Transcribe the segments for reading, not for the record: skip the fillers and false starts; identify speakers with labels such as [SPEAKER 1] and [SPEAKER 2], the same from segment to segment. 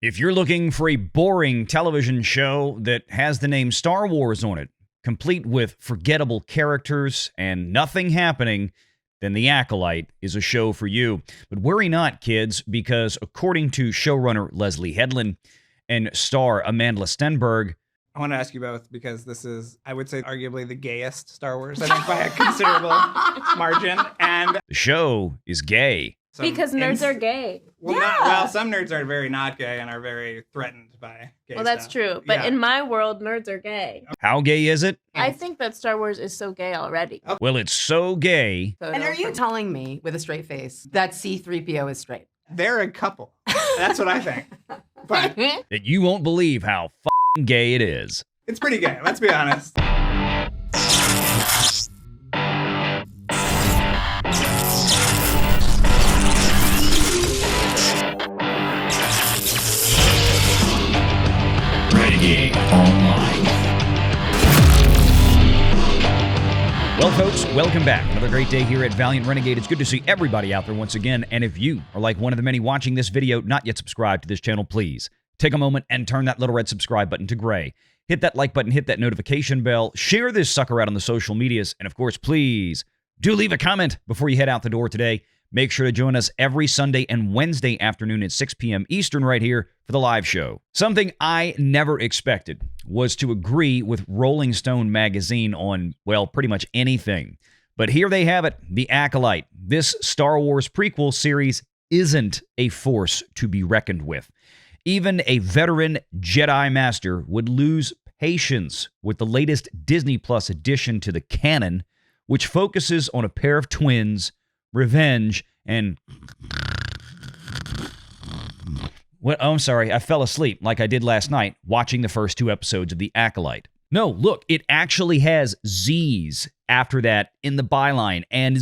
[SPEAKER 1] If you're looking for a boring television show that has the name Star Wars on it, complete with forgettable characters and nothing happening, then The Acolyte is a show for you. But worry not, kids, because according to showrunner Leslye and star Amandla Stenberg,
[SPEAKER 2] I want to ask you both because this is, I would say, arguably the gayest Star Wars, I think, by a considerable margin. And
[SPEAKER 1] the show is gay.
[SPEAKER 3] Because nerds are gay.
[SPEAKER 2] Well, some nerds are very not gay and are very threatened by gay
[SPEAKER 3] Well, that's
[SPEAKER 2] stuff.
[SPEAKER 3] true. But in my world, nerds are gay.
[SPEAKER 1] How gay is it?
[SPEAKER 3] I think that Star Wars is so gay already.
[SPEAKER 2] Okay.
[SPEAKER 1] Well, it's so gay.
[SPEAKER 4] And are you telling me, with a straight face, that C-3PO is straight?
[SPEAKER 2] They're a couple. That's what I think. But
[SPEAKER 1] That you won't believe how f***ing gay it is.
[SPEAKER 2] it's pretty gay, let's be honest.
[SPEAKER 1] Renegade Online. Well, folks, welcome back. Another great day here at Valliant Renegade. It's good to see everybody out there once again. And if you are like one of the many watching this video, not yet subscribed to this channel, please take a moment and turn that little red subscribe button to gray. Hit that like button, hit that notification bell, share this sucker out on the social medias, and of course, please do leave a comment before you head out the door today. Make sure to join us every Sunday and Wednesday afternoon at 6 p.m. Eastern right here for the live show. Something I never expected was to agree with Rolling Stone magazine on, well, pretty much anything. But here they have it, The Acolyte. This Star Wars prequel series isn't a force to be reckoned with. Even a veteran Jedi Master would lose patience with the latest Disney Plus addition to the canon, which focuses on a pair of twins, revenge, and... Well, oh, I'm sorry, I fell asleep like I did last night watching the first 2 episodes of The Acolyte. No, look, it actually has Z's after that in the byline, and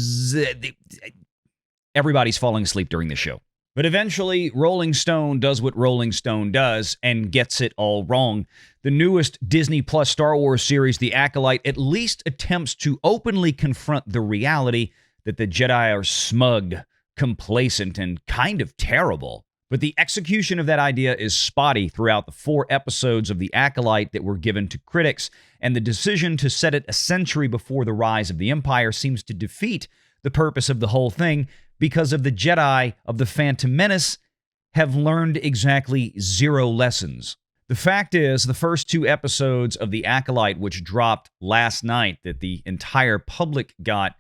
[SPEAKER 1] everybody's falling asleep during the show. But eventually, Rolling Stone does what Rolling Stone does and gets it all wrong. The newest Disney Plus Star Wars series, The Acolyte, at least attempts to openly confront the reality that the Jedi are smug, complacent, and kind of terrible. But the execution of that idea is spotty throughout the 4 episodes of The Acolyte that were given to critics, and the decision to set it a century before the rise of the Empire seems to defeat the purpose of the whole thing, because of the Jedi of the Phantom Menace have learned exactly 0 lessons. The fact is, the first 2 episodes of The Acolyte, which dropped last night that the entire public got,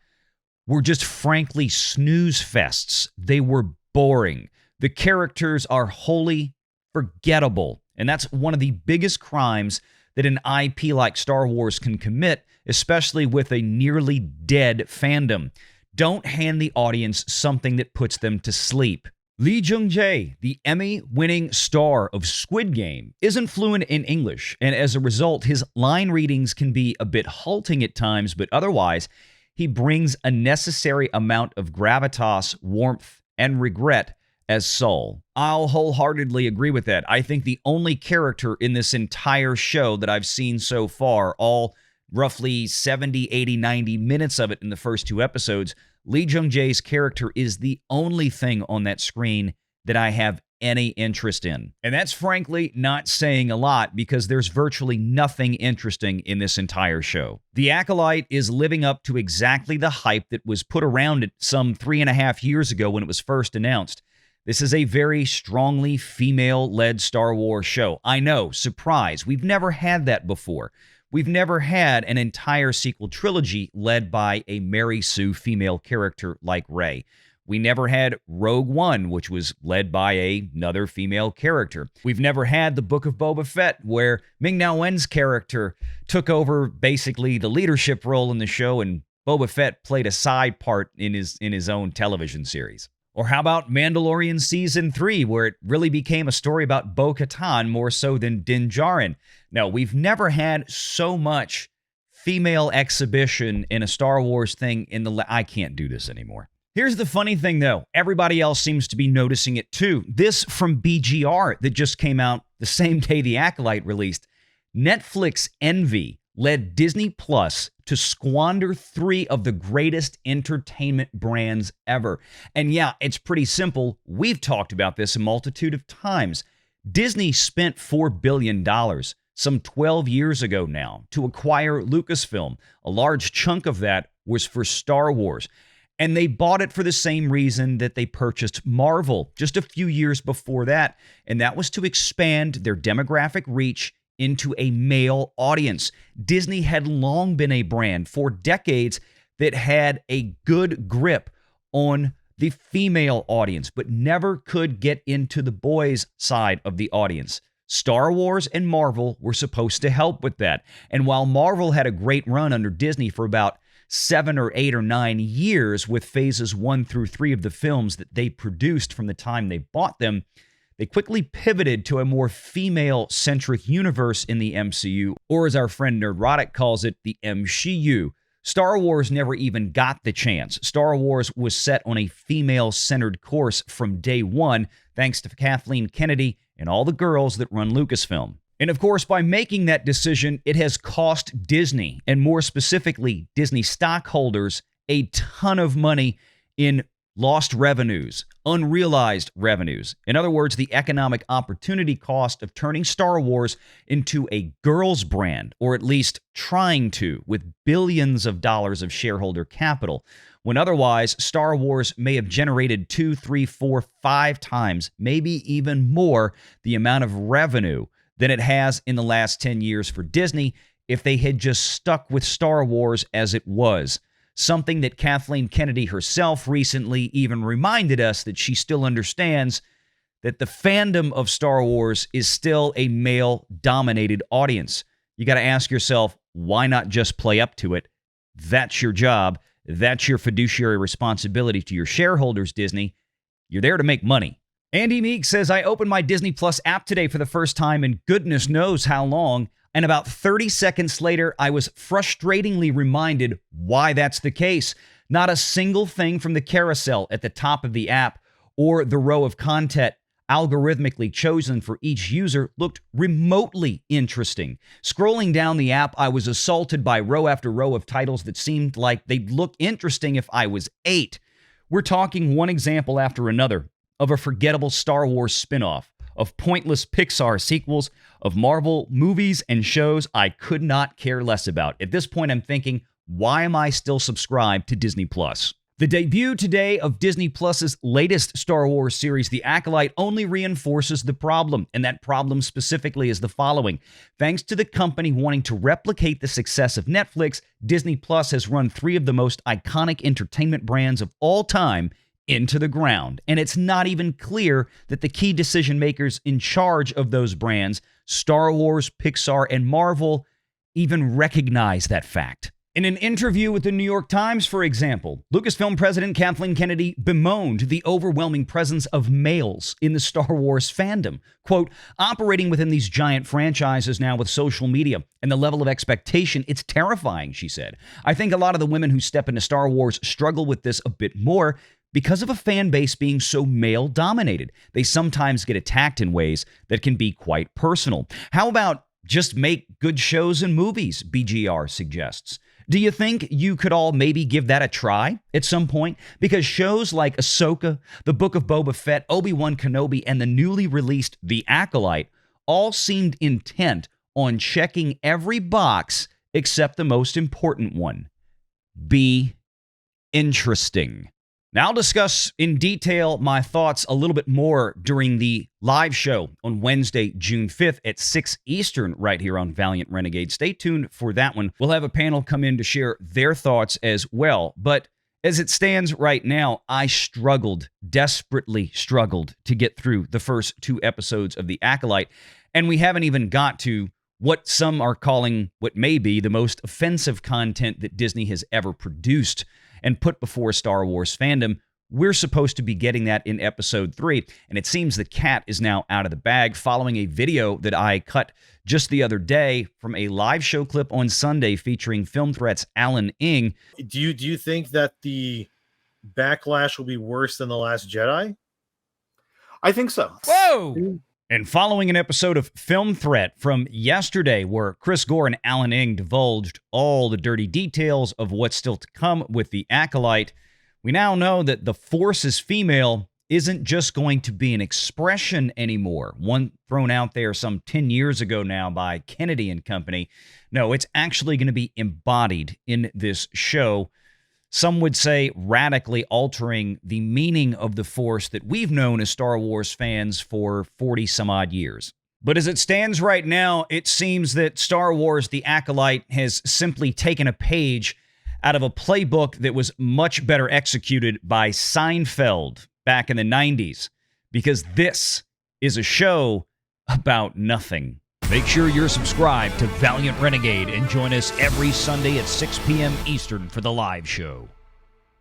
[SPEAKER 1] were just frankly snooze fests. They were boring. The characters are wholly forgettable, and that's one of the biggest crimes that an IP like Star Wars can commit, especially with a nearly dead fandom. Don't hand the audience something that puts them to sleep. Lee Jung-jae, the Emmy-winning star of Squid Game, isn't fluent in English, and as a result, his line readings can be a bit halting at times, but otherwise, he brings a necessary amount of gravitas, warmth, and regret as Saul. I'll wholeheartedly agree with that. I think the only character in this entire show that I've seen so far, all roughly 70, 80, 90 minutes of it in the first 2 episodes, Lee Jung-jae's character is the only thing on that screen that I have any interest in. And that's frankly not saying a lot because there's virtually nothing interesting in this entire show. The Acolyte is living up to exactly the hype that was put around it some 3.5 years ago when it was first announced. This is a very strongly female-led Star Wars show. I know, surprise, we've never had that before. We've never had an entire sequel trilogy led by a Mary Sue female character like Rey. We never had Rogue One, which was led by another female character. We've never had the Book of Boba Fett, where Ming-Na Wen's character took over basically the leadership role in the show, and Boba Fett played a side part in his own television series. Or how about Mandalorian Season 3, where it really became a story about Bo-Katan more so than Din Djarin? No, we've never had so much female exhibition in a Star Wars thing I can't do this anymore. Here's the funny thing, though. Everybody else seems to be noticing it, too. This from BGR that just came out the same day The Acolyte released. Netflix envy led Disney Plus to squander 3 of the greatest entertainment brands ever. And yeah, it's pretty simple. We've talked about this a multitude of times. Disney spent $4 billion some 12 years ago now to acquire Lucasfilm. A large chunk of that was for Star Wars. And they bought it for the same reason that they purchased Marvel just a few years before that. And that was to expand their demographic reach into a male audience. Disney had long been a brand for decades that had a good grip on the female audience, but never could get into the boys' side of the audience. Star Wars and Marvel were supposed to help with that. And while Marvel had a great run under Disney for about 7 or 8 or 9 years with phases 1 through 3 of the films that they produced from the time they bought them, they quickly pivoted to a more female-centric universe in the MCU, or as our friend Nerdrotic calls it, the MCU. Star Wars never even got the chance. Star Wars was set on a female-centered course from day one, thanks to Kathleen Kennedy and all the girls that run Lucasfilm. And of course, by making that decision, it has cost Disney, and more specifically, Disney stockholders, a ton of money in lost revenues, unrealized revenues. In other words, the economic opportunity cost of turning Star Wars into a girls' brand, or at least trying to, with billions of dollars of shareholder capital, when otherwise Star Wars may have generated 2, 3, 4, 5 times, maybe even more, the amount of revenue than it has in the last 10 years for Disney if they had just stuck with Star Wars as it was. Something that Kathleen Kennedy herself recently even reminded us that she still understands that the fandom of Star Wars is still a male-dominated audience. You got to ask yourself, why not just play up to it? That's your job. That's your fiduciary responsibility to your shareholders, Disney. You're there to make money. Andy Meek says, I opened my Disney Plus app today for the first time in goodness knows how long, and about 30 seconds later, I was frustratingly reminded why that's the case. Not a single thing from the carousel at the top of the app or the row of content algorithmically chosen for each user looked remotely interesting. Scrolling down the app, I was assaulted by row after row of titles that seemed like they'd look interesting if I was 8. We're talking one example after another of a forgettable Star Wars spinoff, of pointless Pixar sequels, of Marvel movies and shows I could not care less about. At this point, I'm thinking, why am I still subscribed to Disney Plus? The debut today of Disney Plus's latest Star Wars series, The Acolyte, only reinforces the problem, and that problem specifically is the following. Thanks to the company wanting to replicate the success of Netflix, Disney Plus has run 3 of the most iconic entertainment brands of all time into the ground. And it's not even clear that the key decision makers in charge of those brands, Star Wars, Pixar, and Marvel, even recognize that fact. In an interview with the New York Times, for example, Lucasfilm president Kathleen Kennedy bemoaned the overwhelming presence of males in the Star Wars fandom. Quote, operating within these giant franchises now with social media and the level of expectation, it's terrifying, she said. I think a lot of the women who step into Star Wars struggle with this a bit more because of a fan base being so male-dominated. They sometimes get attacked in ways that can be quite personal. How about just make good shows and movies, BGR suggests. Do you think you could all maybe give that a try at some point? Because shows like Ahsoka, The Book of Boba Fett, Obi-Wan Kenobi, and the newly released The Acolyte all seemed intent on checking every box except the most important one. Be interesting. Now I'll discuss in detail my thoughts a little bit more during the live show on Wednesday, June 5th at 6 Eastern right here on Valliant Renegade. Stay tuned for that one. We'll have a panel come in to share their thoughts as well. But as it stands right now, I desperately struggled to get through the first 2 episodes of The Acolyte. And we haven't even got to what some are calling what may be the most offensive content that Disney has ever produced and put before Star Wars fandom. We're supposed to be getting that in episode 3, and it seems the cat is now out of the bag following a video that I cut just the other day from a live show clip on Sunday featuring Film Threat's Alan Ng.
[SPEAKER 5] Do you think that the backlash will be worse than The Last Jedi?
[SPEAKER 2] I think so.
[SPEAKER 1] Whoa! And following an episode of Film Threat from yesterday where Chris Gore and Alan Ng divulged all the dirty details of what's still to come with The Acolyte, we now know that the Force is female isn't just going to be an expression anymore, one thrown out there some 10 years ago now by Kennedy and company. No, it's actually going to be embodied in this show. Some would say radically altering the meaning of the Force that we've known as Star Wars fans for 40 some odd years. But as it stands right now, it seems that Star Wars The Acolyte has simply taken a page out of a playbook that was much better executed by Seinfeld back in the 90s, because this is a show about nothing. Make sure you're subscribed to Valliant Renegade and join us every Sunday at 6 p.m. Eastern for the live show.